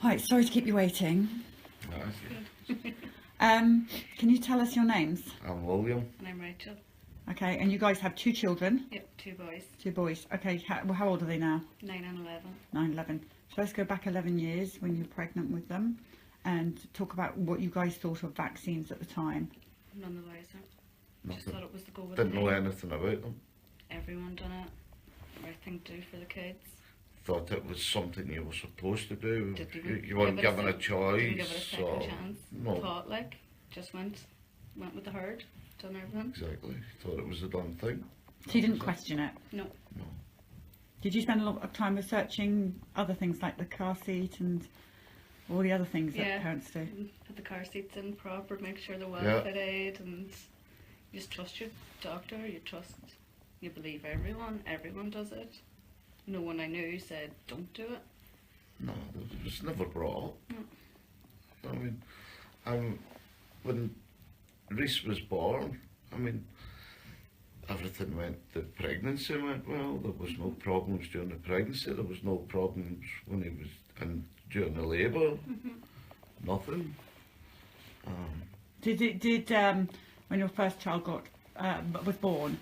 Right, sorry to keep you waiting. No, Can you tell us your names? I'm William. And I'm Rachel. Okay, and you guys have 2 children? Yep, 2 boys, 2 boys. Okay, how old are they now? 9 and 11. 9, 11. So let's go back 11 years when you were pregnant with them and talk about what you guys thought of vaccines at the time. None the wiser. Just Nothing. thought it was the go with Didn't the know day. anything about them. Everyone done it. Right thing to do for the kids. Thought it was something you were supposed to do. Didn't even You weren't give it given a Didn't choice. give it a second or, chance. No, Thought like, just went with the herd, done everything. exactly. Thought it was a done thing. So you didn't question it? No, No. Did you spend a lot of time researching other things like the car seat and all the other things Yeah. that parents do? put the car seats in proper, make sure they're well Yeah. fitted, and you just trust your doctor, you believe everyone does it. No one I knew said don't do it. No, it was never brought up. No. I mean, when Reese was born, I mean, everything went, the pregnancy went well, there was no problems during the pregnancy, there was no problems when he was during the labour, nothing. Did when your first child was born,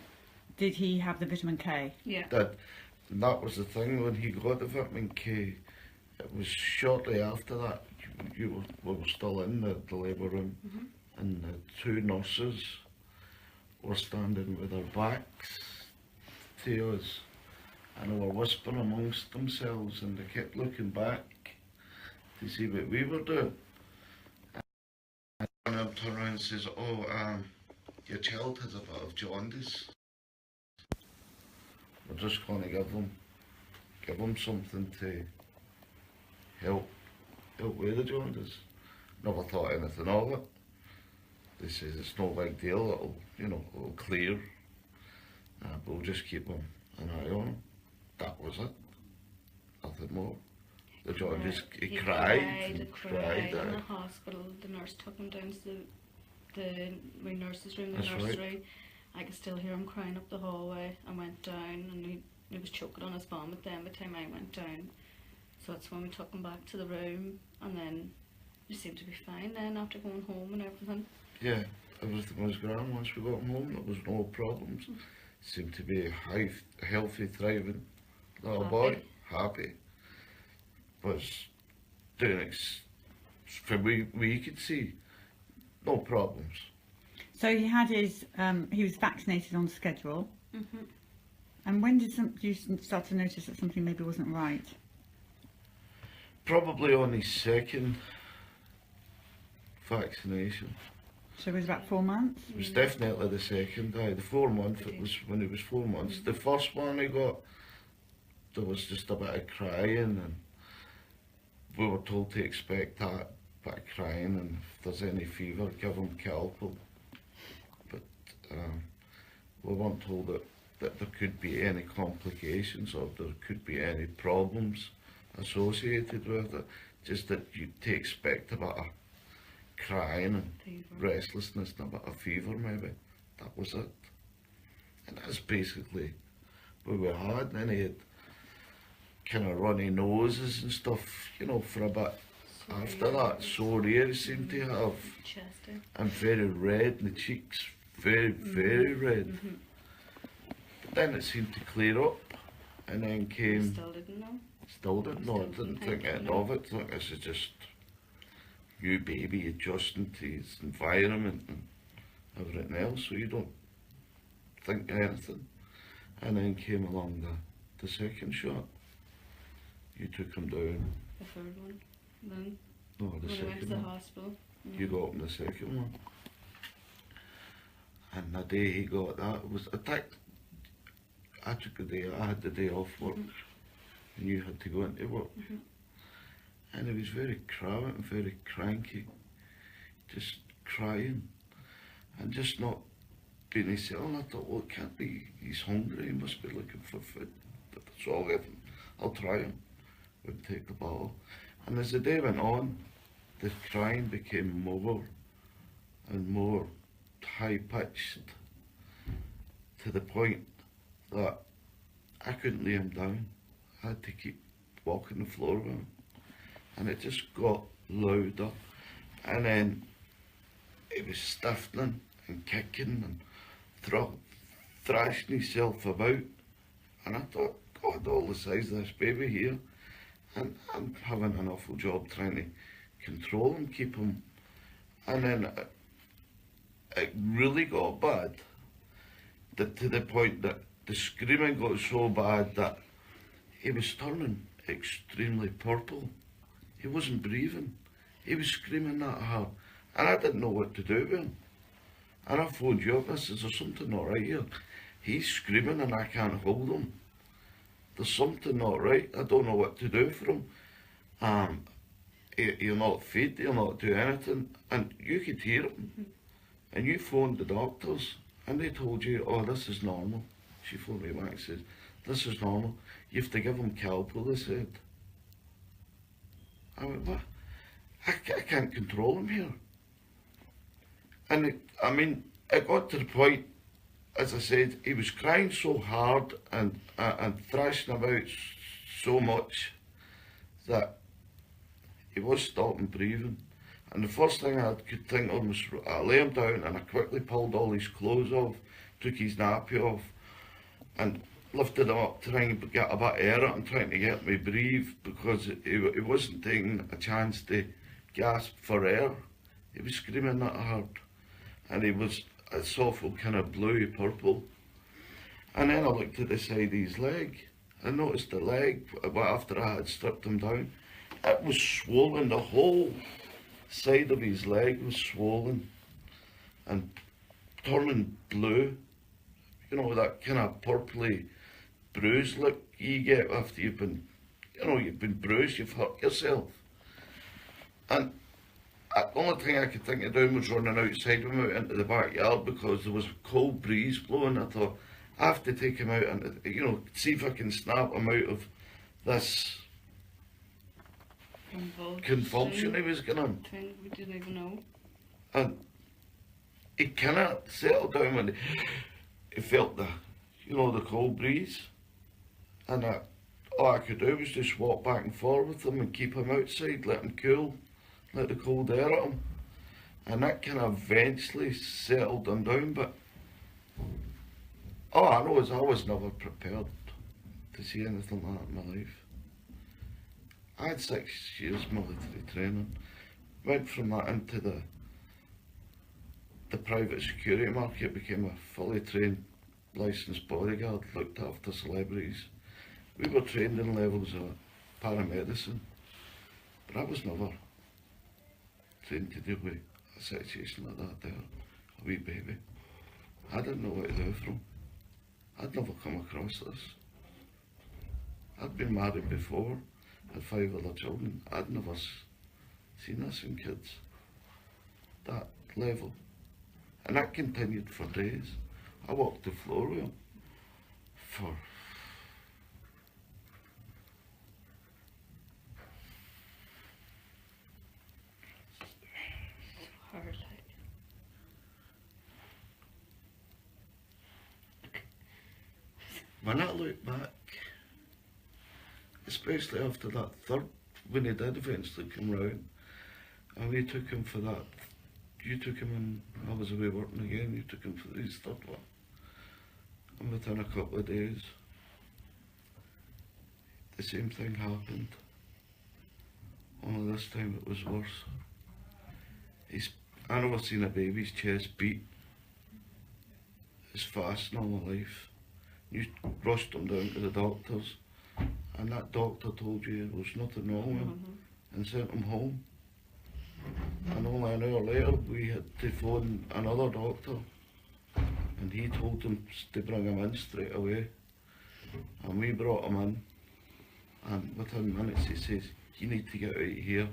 did he have the vitamin K? Yeah. That was the thing, when he got the vitamin K, it was shortly after that, we were still in the labour room, and the 2 nurses were standing with their backs to us, and they were whispering amongst themselves, and they kept looking back to see what we were doing. And one of them turned around and says, "Oh, your child has a bit of jaundice. We're just going to give them something to help with the jaundice." Never thought anything of it. They says it's no big deal, it'll clear, but we'll just keep an eye on him. That was it, nothing more. The jaundice, he cried and cried. In the hospital. The nurse took him down to my nurse's room, the That's right. nursery. I could still hear him crying up the hallway. I went down and he was choking on his vomit then by the time I went down. So that's when we took him back to the room, and then he seemed to be fine then after going home and everything. Yeah, everything was grand once we got him home, there was no problems. Seemed to be a healthy, thriving little boy, happy. Was doing from we could see, no problems. So he had he was vaccinated on schedule. And when did you start to notice that something maybe wasn't right? Probably on his 2nd vaccination. So it was about 4 months? It was definitely the 2nd. The 4 month, it was when he was 4 months. The first one he got, there was just a bit of crying, and we were told to expect that bit of crying, and if there's any fever, give him Calpol. But we weren't told that there could be any complications or there could be any problems associated with it. Just that to expect a bit of crying and Fever. restlessness and a bit of fever maybe. That was it. And that's basically what we had. Then he had kind of runny noses and stuff, for a bit after that. Sore ears seemed to have, Chesty. and very red in the cheeks, very, very red. But then it seemed to clear up, and then came, Still didn't know. still didn't know, I didn't think anything of it. I think this is just new baby adjusting to his environment and everything else, so you don't think anything. And then came along the 2nd shot. You took him down. The 3rd one. Then No, the when I went to 2nd the one. hospital. You got him the 2nd one. And the day he got that was attacked. I took the day, I had the day off work, and you had to go into work. And he was very crabbit and very cranky, just crying, and just not being himself. And I thought, well, it can't be, he's hungry, he must be looking for food. But so I'll give him, I'll try him. Would take the bottle. And as the day went on, the crying became more and more high-pitched, to the point that I couldn't lay him down. I had to keep walking the floor with him. and it just got louder, and then he was stiffening and kicking and thrashing himself about, and I thought, God, all the size of this baby here, and I'm having an awful job trying to control him, keep him, and then it really got bad, to the point that the screaming got so bad that he was turning extremely purple. He wasn't breathing. He was screaming that hard, and I didn't know what to do with him. And I phoned you up. I said, there's something not right here. He's screaming and I can't hold him. There's something not right. I don't know what to do for him. He'll not feed, he'll not do anything. And you could hear him. And you phoned the doctors and they told you, oh, this is normal. She phoned me back and said, this is normal. You have to give him Calpol, they said. I went, what? I can't control him here. And it got to the point, as I said, he was crying so hard and thrashing about so much that he was stopping breathing. And the first thing I could think of was I lay him down and I quickly pulled all his clothes off, took his nappy off, and lifted him up trying to get a bit of air out and trying to get me breathe, because he wasn't taking a chance to gasp for air. He was screaming that hard, and he was a awful kind of bluey purple. And then I looked at the side of his leg. I noticed the leg, after I had stripped him down, it was swollen. The whole side of his leg was swollen and turning blue. You know, that kind of purpley bruise look you get after you've been bruised, you've hurt yourself. And the only thing I could think of doing was running outside with him out into the backyard, because there was a cold breeze blowing. I thought, I have to take him out and, see if I can snap him out of this convulsion he was getting. We didn't even know. And he kind of settled down when he felt the cold breeze. And all I could do was just walk back and forth with him and keep him outside, let him cool, let the cold air at him. And that kind of eventually settled him down. But all I know is I was never prepared to see anything like that in my life. I had 6 years military training, went from that into the private security market, became a fully trained licensed bodyguard, looked after celebrities. We were trained in levels of paramedicine, but I was never trained to deal with a situation like that there, a wee baby. I didn't know what to do for him. I'd never come across this. I'd been married before, had 5 other children. I'd never seen this in kids, that level. And that continued for days. I walked the floor with him for hard, like. when I look back, especially after that third, when he did eventually come round, and we took him for that, you took him and I was away working again, you took him for his third one. And within a couple of days, the same thing happened. Only this time it was worse. I never seen a baby's chest beat as fast in all my life. You rushed him down to the doctors, and that doctor told you there was nothing wrong with him and sent him home. And only an hour later we had to phone another doctor, and he told them to bring him in straight away. And we brought him in, and within minutes he says, you need to get out of here,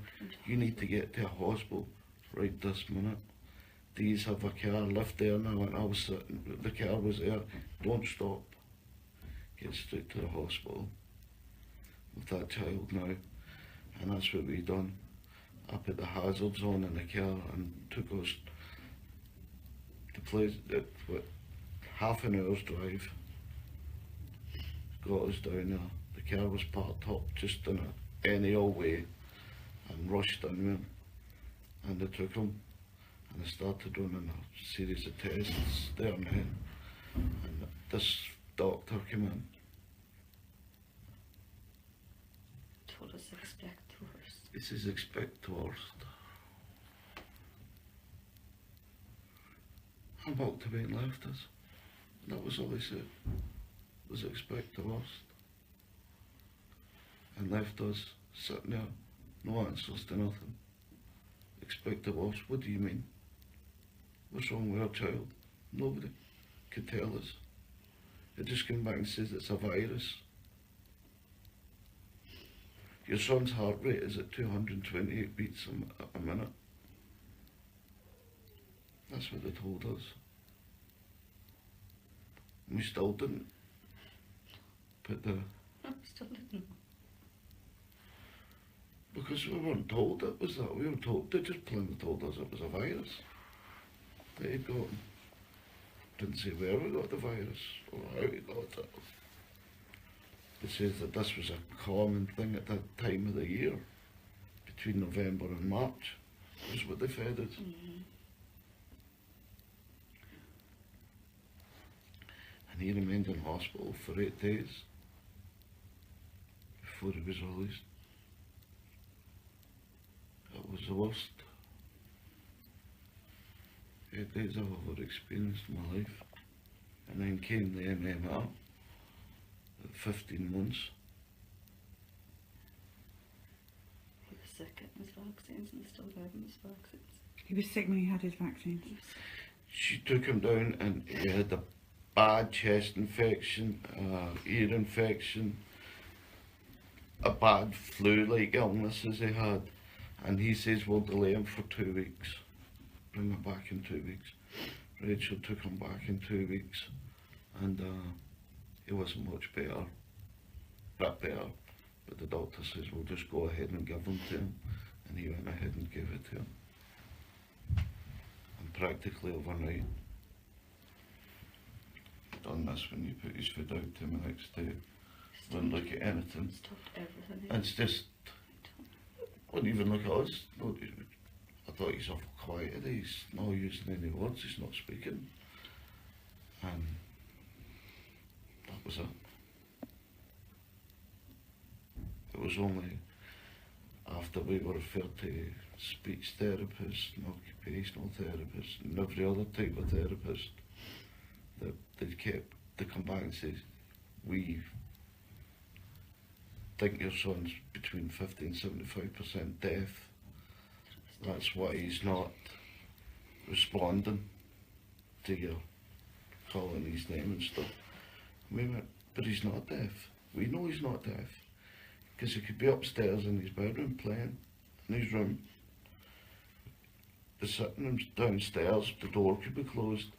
you need to get to a hospital right this minute. Do you have a car? Lift there. And I went, I was sitting, the car was there, don't stop. Get straight to the hospital with that child now. And that's what we done. I put the hazards on in the car and took us to place, half an hour's drive. Got us down there. The car was parked up just in any old way. and rushed in with him, and they took him, and they started running a series of tests there and then, and this doctor came in. Told us expect the worst. He says, expect the worst. And walked away and left us. That was all he said, was expect the worst. And left us sitting there, no answers to nothing. Expect the worst, what do you mean? What's wrong with our child? Nobody could tell us. It just came back and says it's a virus. Your son's heart rate is at 228 beats a minute. That's what they told us. We still didn't put the... I still didn't know. Because we weren't told it was that. We were told, they just plainly told us it was a virus. They got, didn't say where we got the virus or how we got it. It says that this was a common thing at that time of the year, between November and March, was what they fed us. And he remained in hospital for 8 days before he was released. That was the worst 8 days I've ever experienced in my life. And then came the MMR at 15 months. He was sick getting his vaccines and they still gave him his vaccines. He was sick when he had his vaccines. She took him down and he had a bad chest infection, ear infection, a bad flu-like illness as he had. And he says, we'll delay him for 2 weeks. Bring him back in 2 weeks. Rachel took him back in 2 weeks. And he wasn't much better. Bit better. But the doctor says, we'll just go ahead and give them to him. And he went ahead and gave it to him. And practically overnight, done this when you put his food out to him the next day. Wouldn't look at anything. Stopped everything. And it's just, wouldn't even look at us. No, I thought he's awful quiet, he's not using any words, he's not speaking. And that was it. It was only after we were referred to speech therapists and occupational therapists and every other type of therapist that they come back and say, we think your son's between 50 and 75% deaf. That's why he's not responding to your calling his name and stuff. We went, but he's not deaf. We know he's not deaf. Because he could be upstairs in his bedroom playing, in his room. The sitting room's downstairs, the door could be closed,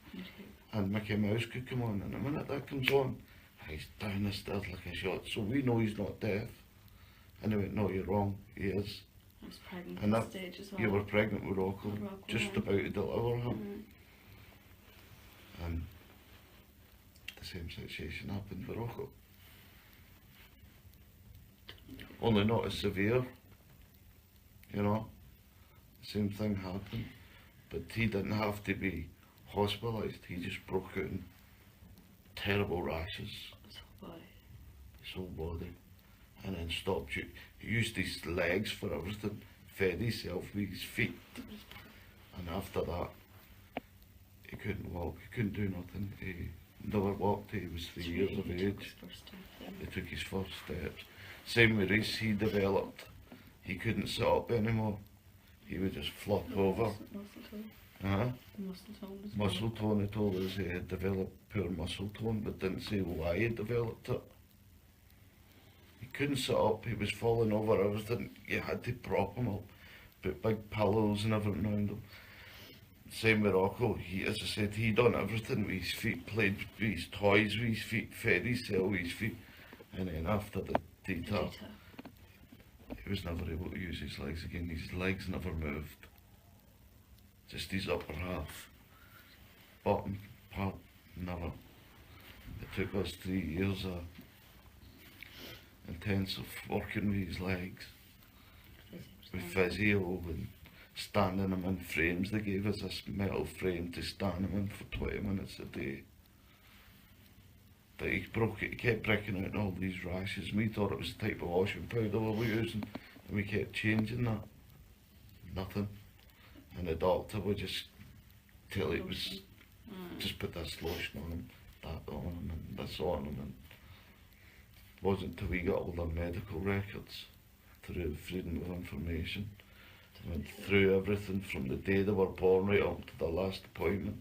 and Mickey Mouse could come on, and the minute that comes on, he's down the stairs like a shot. So we know he's not deaf. And they went, no, you're wrong, he is. I was pregnant And at that, the stage as well. you were pregnant with Rocco, With Rocco, just yeah. about to deliver him. And the same situation happened with Rocco. Only not as severe, you know. Same thing happened, but he didn't have to be hospitalised. He just broke out in terrible rashes, His whole body. his whole body, and then stopped. He used his legs for everything, fed himself with his feet, and after that, he couldn't walk. He couldn't do nothing. He never walked. He was 3 years of He took age. his first step, yeah. He took his first steps. Same with Reese, he developed. He couldn't sit up anymore. He would just flop over. Muscle tone. Muscle tone as well. Muscle tone, he told us he had developed poor muscle tone, but didn't say why he developed it. He couldn't sit up, he was falling over everything. You had to prop him up, put big pillows and everything around him. Same with Rocco, he, as I said, he done everything with his feet, played with his toys with his feet, fed himself with his feet, and then after the detox, he was never able to use his legs again. His legs never moved. Just his upper half. Bottom part, never. It took us 3 years of intensive working with his legs. With physio and standing them in frames. They gave us this metal frame to stand them in for 20 minutes a day. But he broke it, he kept breaking out in all these rashes. We thought it was the type of washing powder we were using, and we kept changing that. Nothing. And the doctor would just tell it was, just put this lotion on him, that on him, and this on him. And it wasn't until we got all the medical records through Freedom of Information. Went through everything from the day they were born right up to the last appointment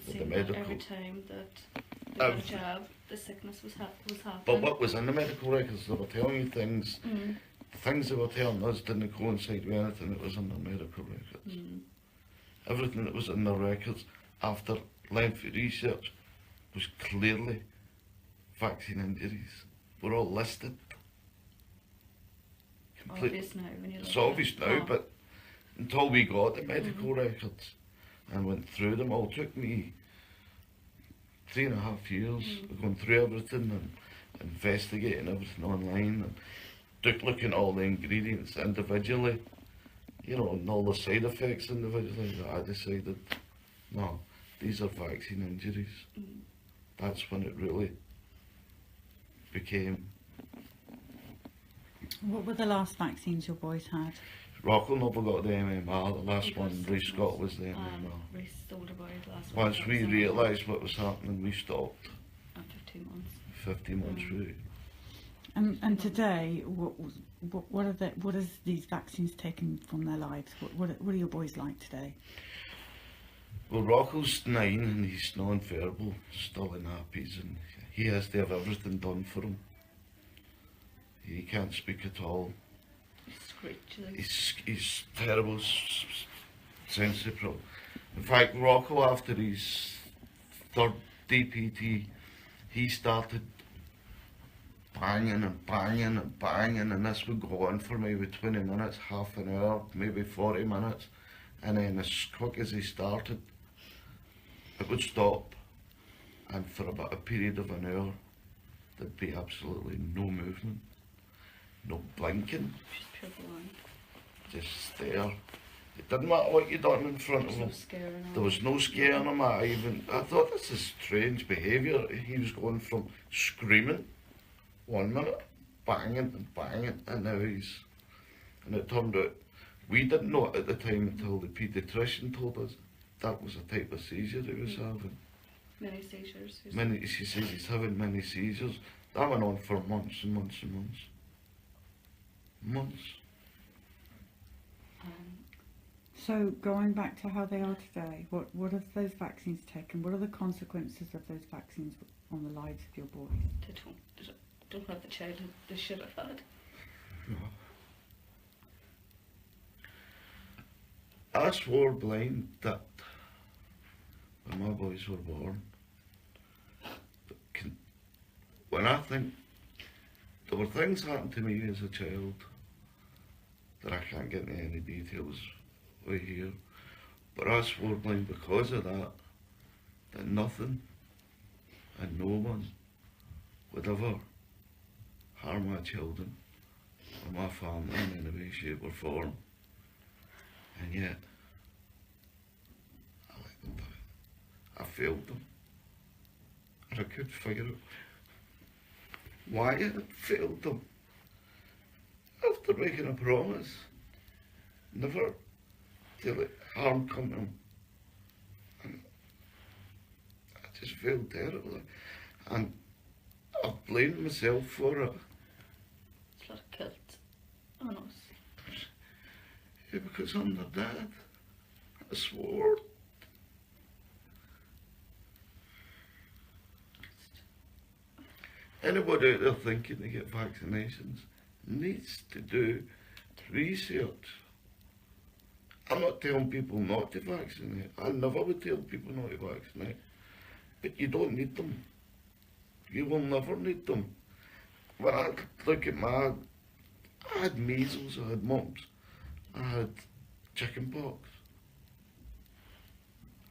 with the medical. Every time that they got a jab, the sickness was happening. But what was in the medical records, they were telling you things. The things they were telling us didn't coincide with anything that was in the medical records. Everything that was in the records after lengthy research was clearly vaccine injuries. Were all listed. Obvious now when you look It's obvious at it. now, but until we got the medical records and went through them all, it took me 3.5 years of going through everything and investigating everything online and looking at all the ingredients individually, you know, and all the side effects individually. I decided, no, these are vaccine injuries. That's when it really became. What were the last vaccines your boys had? Rocco never got the MMR, the last one Reece got was the MMR. Reece, the older boy, the last one. Once we realised what was happening, we stopped. After 2 months. 15 months through. And today, what has these vaccines taken from their lives? What are your boys like today? Well, Rocco's 9 and he's non-verbal, still in nappies, and he has to have everything done for him. He can't speak at all. He's terrible sensory problem. In fact, Rocco, after his third DPT, he started banging and banging and banging, and this would go on for maybe 20 minutes, half an hour, maybe 40 minutes, and then as quick as he started, it would stop, and for about a period of an hour, there'd be absolutely no movement, no blinking, Just pure blind. just there. It didn't matter what you done in front of him. There was no scaring him. I thought, this is strange behaviour. He was going from screaming 1 minute, banging and banging, and now he's, and it turned out, we didn't know it at the time until the paediatrician told us that was a type of seizure he was having. Many seizures. She says he's having many seizures. That went on for months and months and months. Months. So going back to how they are today, what have those vaccines taken? What are the consequences of those vaccines on the lives of your boys? They don't have the childhood they should have had. No. I swore blind that when my boys were born, when I think there were things happened to me as a child that I can't get into any details right here, but I swore blind because of that nothing and no one would ever harm my children or my family in any way, shape or form. And yet, I let them do it. I failed them. And I couldn't figure out why I had failed them. After making a promise, never to let harm come to them. And I just failed terribly. And I blamed myself for it. It's a lot of guilt on us. Yeah, because I'm the dad. I swore. Anybody out there thinking to get vaccinations needs to do research. I'm not telling people not to vaccinate. I never would tell people not to vaccinate. But you don't need them. You will never need them. When I look at I had measles, I had mumps, I had chicken pox,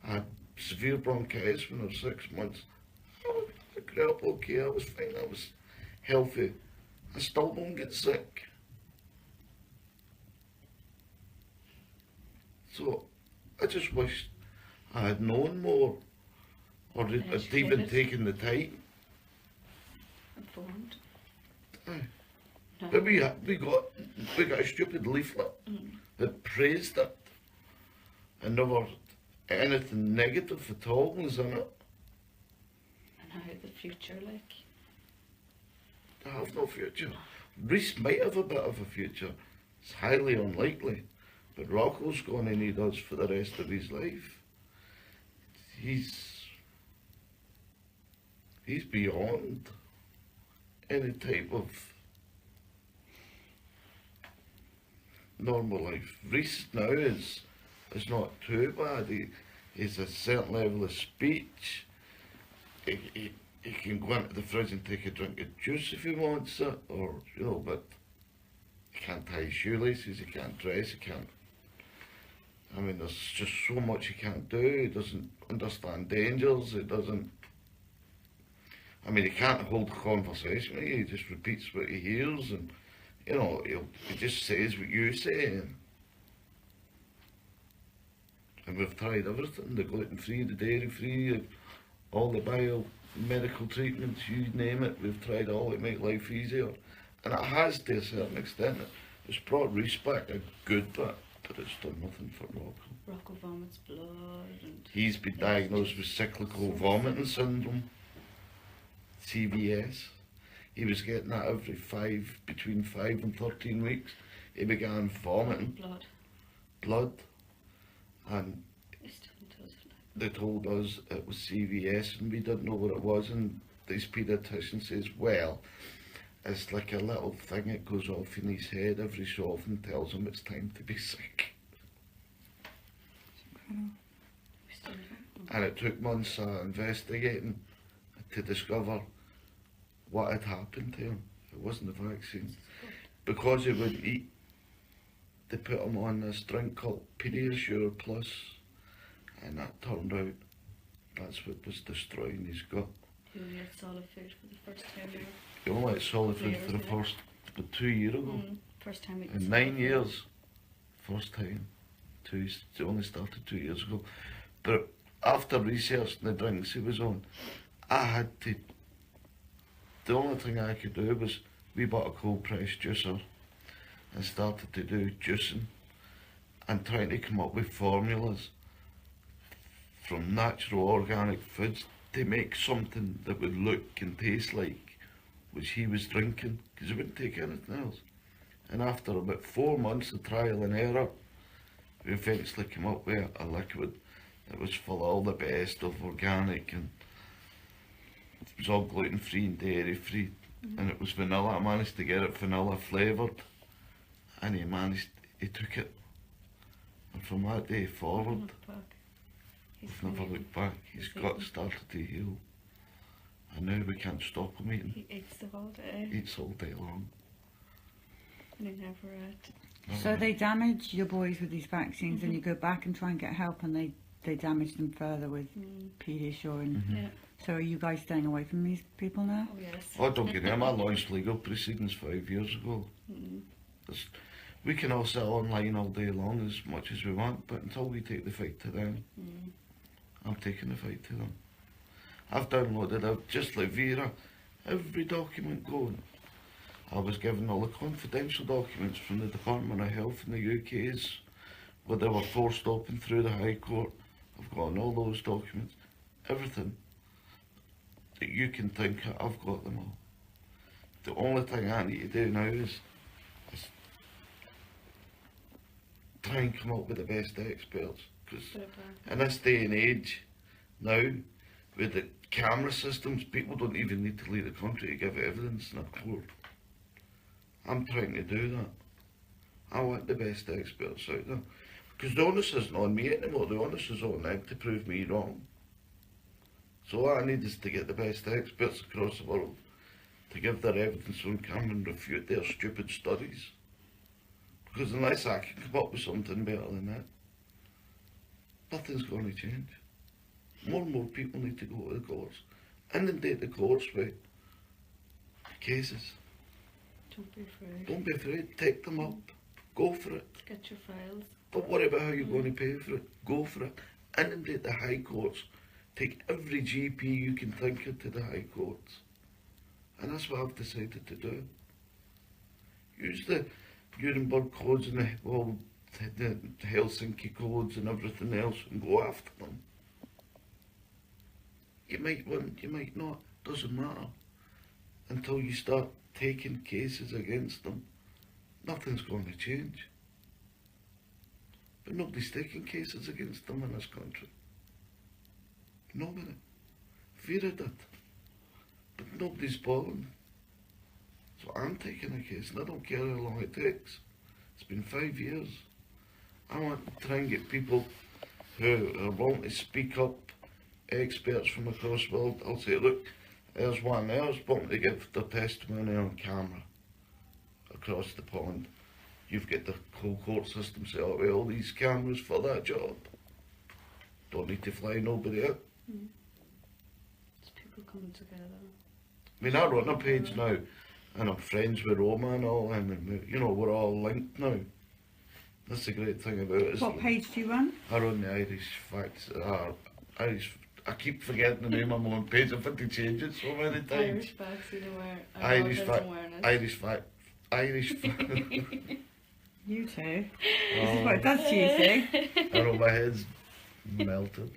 I had severe bronchitis when I was 6 months. I grew up okay, I was fine, I was healthy. I still don't get sick. So I just wish I had known more, or had even Educated. taken the time. Informed. Aye. No. But we got a stupid leaflet that praised it, and never anything negative at all was in it. And how the future, like. I have no future. Reese might have a bit of a future. It's highly unlikely. But Rocco's going to need us for the rest of his life. He's beyond any type of normal life. Reese now is not too bad. He's a certain level of speech. He can go into the fridge and take a drink of juice if he wants it, or, you know, but he can't tie his shoelaces, he can't dress, he can't. I mean, there's just so much he can't do. He doesn't understand dangers, he doesn't. I mean, he can't hold a conversation with you, he just repeats what he hears, and, you know, he just says what you say. And we've tried everything, the gluten-free, the dairy-free, all the biomedical treatments, you name it, we've tried all to make life easier. And it has to a certain extent. It's brought Reese back a good bit, but it's done nothing for Rocco. Rocco vomits blood and... He's been diagnosed with cyclical vomiting syndrome, CVS. He was getting that between 5 and 13 weeks. He began vomiting blood, and He still does it. they told us it was CVS, and we didn't know what it was, and this paediatrician says, well, it's like a little thing that goes off in his head every so often, tells him it's time to be sick. We still don't. And it took months of investigating to discover what had happened to him. It wasn't the vaccine. Because he wouldn't eat, they put him on this drink called Pediasure Plus, and that turned out that's what was destroying his gut. He only had solid food for the first time ever. He only had solid food for the first, but 2 years ago. First time we In 9 years, first time. It only started 2 years ago. But after researching the drinks he was on, I had to, the only thing I could do was, we bought a cold press juicer and started to do juicing and trying to come up with formulas from natural organic foods to make something that would look and taste like which he was drinking, because he wouldn't take anything else. And after about 4 months of trial and error, we eventually came up with a liquid that was full of all the best of organic, and it was all gluten-free and dairy-free, and it was vanilla. I managed to get it vanilla flavoured, and he took it, and from that day forward, we've never looked back. His gut started to heal, and now we can't stop him eating. He eats the whole day. Eats all day long. And he never ate. So they damage your boys with these vaccines, and you go back and try and get help, and they damage them further with Pediasure. And Yeah. so are you guys staying away from these people now? Oh yes. Oh, don't get him. I launched legal proceedings 5 years ago. We can all sit online all day long as much as we want, but until we take the fight to them, I'm taking the fight to them. I've downloaded, just like Vera, every document going. I was given all the confidential documents from the Department of Health in the UK's, where they were forced open through the High Court. I've gotten all those documents, everything that you can think of, I've got them all. The only thing I need to do now is try and come up with the best experts, because in this day and age now, with the camera systems, people don't even need to leave the country to give evidence in a court. I'm trying to do that. I want the best experts out there, because the onus isn't on me anymore, the onus is on them to prove me wrong. So all I need is to get the best experts across the world to give their evidence on camera and refute their stupid studies. Because unless I can come up with something better than that, nothing's going to change. More and more people need to go to the courts, inundate the courts with cases. Don't be afraid. Don't be afraid, take them up. Go for it. Get your files. Don't worry about how you're going to pay for it. Go for it. Inundate the High Courts. Take every GP you can think of to the High Courts. And that's what I've decided to do. Use the Nuremberg codes and the Helsinki codes and everything else and go after them. You might win, you might not. Doesn't matter. Until you start taking cases against them, nothing's going to change. But nobody's taking cases against them in this country. Nobody. Vera did. But nobody's bothering. So I'm taking a case and I don't care how long it takes. It's been 5 years. I want to try and get people who are willing to speak up, experts from across the world. I'll say, look, there's one there who's wanting to give their testimony on camera across the pond. You've got the whole court system set up with all these cameras for that job. Don't need to fly nobody out. It's people coming together. I mean, I run a page now, and I'm friends with Roma and all, and you know, we're all linked now. That's the great thing about it. What page do you run? I run the Irish Facts. I keep forgetting the name of my own page. I've had to change it so many times. Irish vaccine awareness. Irish Fact. You too. This is what it does to you, see? I know my head's melted.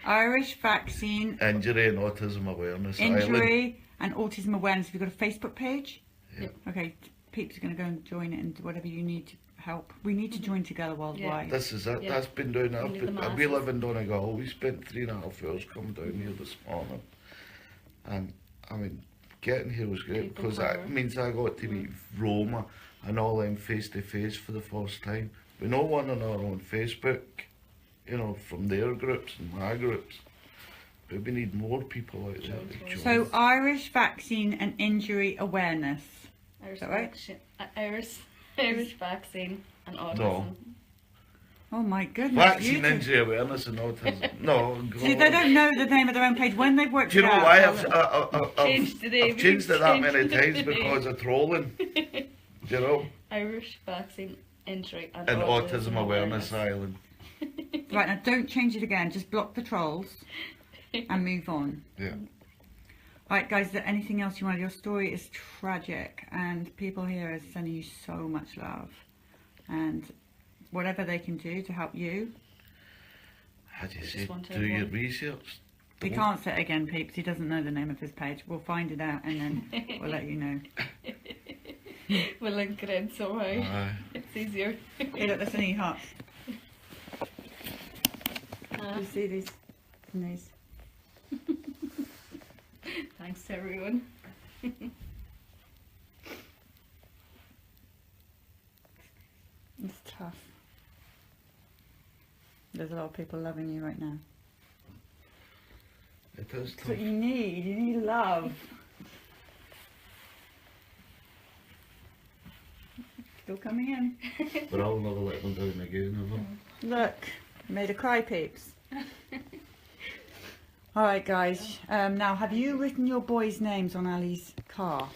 Irish Vaccine Injury and Autism Awareness Injury and Autism Awareness. Have you got a Facebook page? Yeah. Okay, peeps are going to go and join it and do whatever you need to help. We need to join together worldwide. This is it. Yeah. That's been doing We need the that. masses. We live in Donegal. We spent 3.5 hours coming down here this morning. And I mean, getting here was great People because power. that means I got to meet Roma and all them face to face for the first time. We know one another on Facebook, you know, from their groups and my groups. But we need more people out there to join. So Irish Vaccine and Injury Awareness. Irish that right? vaccine, Irish vaccine and autism. No. Oh my goodness. Vaccine you two- Injury Awareness and Autism. No, See, they don't know the name of their own page. When they've worked Do you it know out, why they'll- Changed the name. I've changed it that many Changed the times name. because of trolling. You know? Irish vaccine injury and Autism Awareness Island. Right, now don't change it again. Just block the trolls and move on. Yeah. Right, guys, is there anything else you want? Your story is tragic, and people here are sending you so much love. And whatever they can do to help you. How do you Just say? want Do your everyone- research. He Don't- can't say it again, peeps. He doesn't know the name of his page. We'll find it out and then we'll let you know. We'll link it in somehow. Aye. It's easier. Hey, look, there's an e-heart. Ah, You see these? And these? thanks to everyone. It's tough. There's a lot of people loving you right now. It is That's tough. what you need. You need love. Still coming in. But I'll never let them down again, ever. Look, made her cry, peeps. Alright, guys. Now, have you written your boys' names on Ali's car?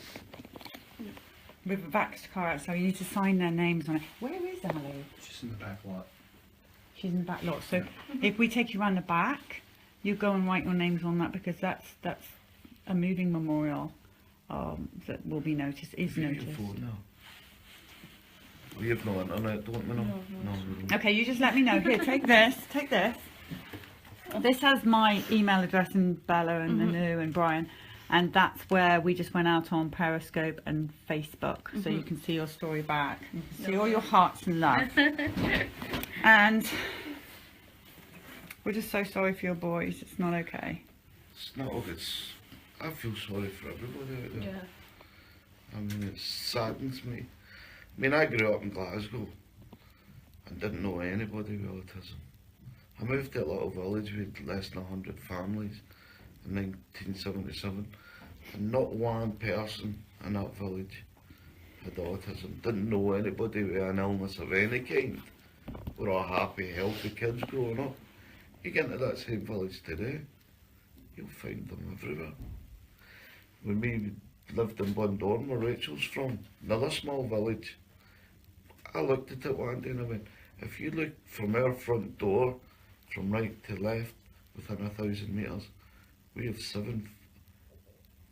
With a Vaxxed car outside, you need to sign their names on it. Where is Ali? She's in the back lot. She's in the back lot. So if we take you around the back, you go and write your names on that, because that's a moving memorial that will be noticed, is Have you got your noticed. phone now? We have no internet, don't we? No, No, no. we don't. Okay, you just let me know. Here, take this. Take this. This has my email address and Bella and Anu and Brian, and that's where we just went out on Periscope and Facebook, so you can see your story back. You can see all your hearts and love. And we're just so sorry for your boys. It's not okay. It's not. It's. I feel sorry for everybody out there. Yeah. I mean, it saddens me. I mean, I grew up in Glasgow and didn't know anybody with autism. I moved to a little village with less than 100 families in 1977, and not one person in that village had autism. Didn't know anybody with an illness of any kind. We're all happy, healthy kids growing up. You get into that same village today, you'll find them everywhere. When we lived in Bundorn, where Rachel's from, another small village, I looked at it one day and I went, if you look from our front door, from right to left, within 1,000 metres, we have 7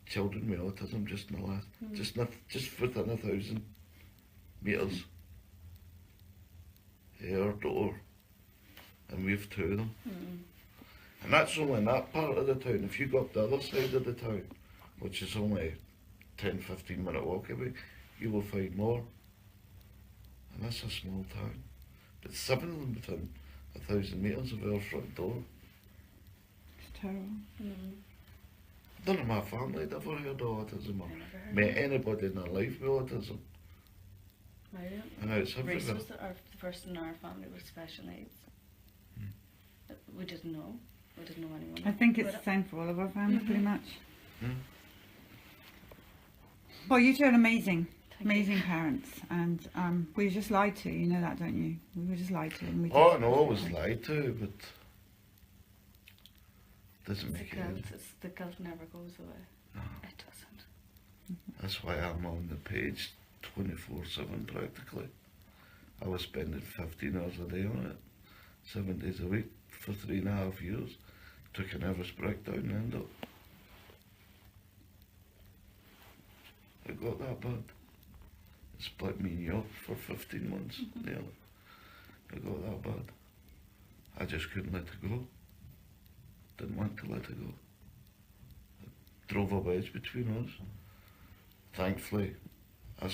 children with autism just in the last, just within 1,000 metres. Our door, and we have 2 of them. And that's only in that part of the town. If you go up the other side of the town, which is only 10-15 minute walk away, you will find more. And that's a small town. But 7 of them within 1,000 metres of our front door. It's terrible. None of my family had ever heard of autism or met anybody in their life with autism. Right. And now it's Reese everywhere. was the first in our family with special needs. We didn't know. We didn't know anyone. I think it's But the same for all of our families, pretty much. Mm. Well, you two are amazing, Thank amazing parents, and we were just lied to. You know that, don't you? We were just lied to. And we Oh, just- no, I was lied to, but doesn't the make guilt, it. the guilt never goes away. No. It doesn't. That's why I'm on the page 24/7 practically. I was spending 15 hours a day on it, 7 days a week for 3.5 years. Took a nervous breakdown and ended up. It got that bad. It split me up for 15 months nearly. It got that bad. I just couldn't let it go. Didn't want to let it go. It drove a wedge between us. Thankfully, I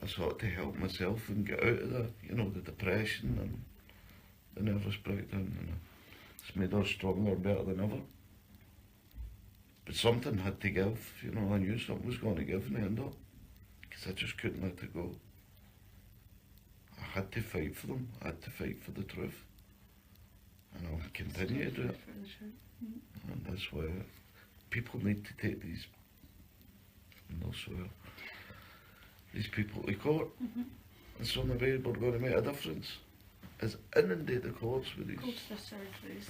sought to help myself and get out of the, the depression and the nervous breakdown, and it's made us stronger, better than ever. But something had to give, I knew something was going to give in the end up, because I just couldn't let it go. I had to fight for them, I had to fight for the truth, and I'll continue to do it. And that's why people need to take these, these people to court. And so the way we're going to make a difference is inundate the courts with these. Go to the surgeries.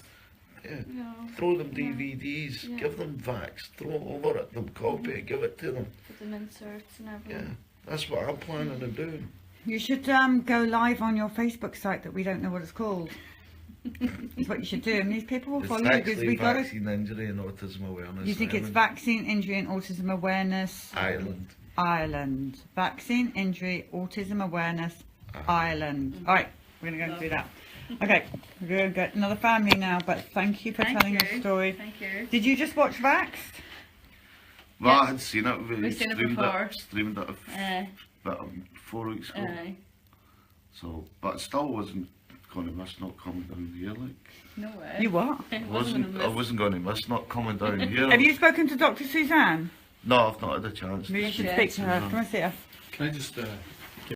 Yeah. Yeah. Throw them DVDs, Yeah. give them Vaxxed, throw it over at them, copy it, give it to them. Put them inserts and Yeah, everything. that's what I'm planning on doing. You should go live on your Facebook site that we don't know what it's called. That's what you should do, and these people will It's follow you because actually we got to. Vaccine Injury and Autism Awareness You think it's Ireland. Vaccine Injury and Autism Awareness Ireland. Ireland. Vaccine Injury Autism Awareness Ireland. All right, we're going to go and do that. Okay, we're going to get another family now, but thank you for telling your story. Thank you. Did you just watch Vaxxed? Well, Yeah. I had seen it. We've seen it streamed before. Streamed it about 4 weeks ago. So, but still wasn't going to miss not coming down here. Like, No way. You what? I I wasn't going to miss not coming down here. Have you spoken to Dr. Suzanne? No, I've not had a chance. You to should speak speak to her. Suzanne. Come and see her. Can I just